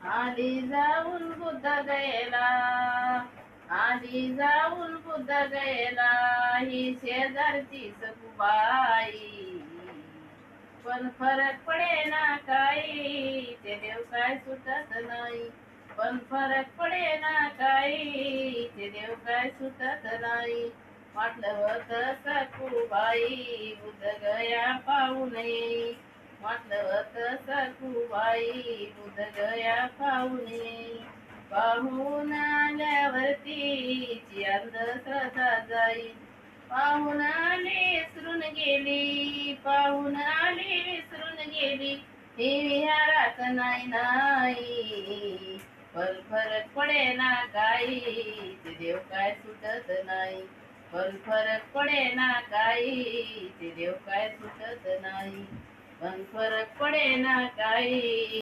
आधी जाऊन बुद्ध गयला, आधी जाऊन बुद्ध गयला, ही शेजारची सखुबाई. पण फरक पडे ना काही, ते देव काय सुटत नाही. पण फरक पडे ना काही, ते देव काय सुटत नाही. म्हटलं होत सखुबाई, बुद्ध गया पाहू नये. म्हटलं होत सखुबाई, बुद्ध गया पाहू नये. पाहून आल्यावरती ची अंधश्रद्धा जाईल. पाहून आली विसरून गेली, पाहून आली विसरून गेली, ही विहारात नाही नाही. पण फरक पडे ना काही, ते देव काय सुटत नाही. पण फरक पडे ना काही, ते देव काय सुटत नाही. पण फरक पडे ना काही.